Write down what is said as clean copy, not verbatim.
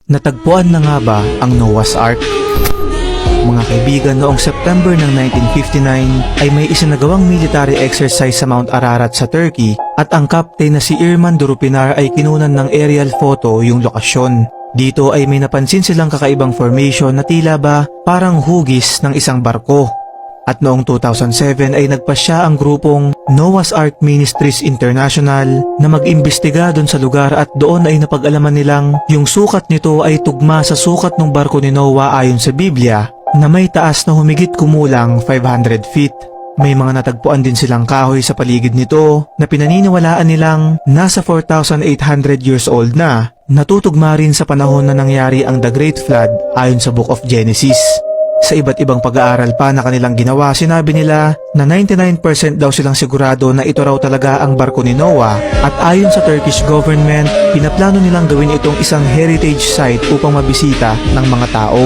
Natagpuan na nga ba ang Noah's Ark? Mga kaibigan, noong September ng 1959 ay may isinagawang military exercise sa Mount Ararat sa Turkey at ang captain na si Irman Durupinar ay kinunan ng aerial photo yung lokasyon. Dito ay may napansin silang kakaibang formation na tila ba parang hugis ng isang barko. At noong 2007 ay nagpasya ang grupong Noah's Ark Ministries International na mag-imbestiga doon sa lugar at doon ay napag-alaman nilang yung sukat nito ay tugma sa sukat ng barko ni Noah ayon sa Biblia na may taas na humigit kumulang 500 feet. May mga natagpuan din silang kahoy sa paligid nito na pinaniniwalaan nilang nasa 4,800 years old na, natutugma rin sa panahon na nangyari ang The Great Flood ayon sa Book of Genesis. Sa iba't ibang pag-aaral pa na kanilang ginawa, sinabi nila na 99% daw silang sigurado na ito raw talaga ang barko ni Noah at ayon sa Turkish government, pinaplano nilang gawin itong isang heritage site upang mabisita ng mga tao.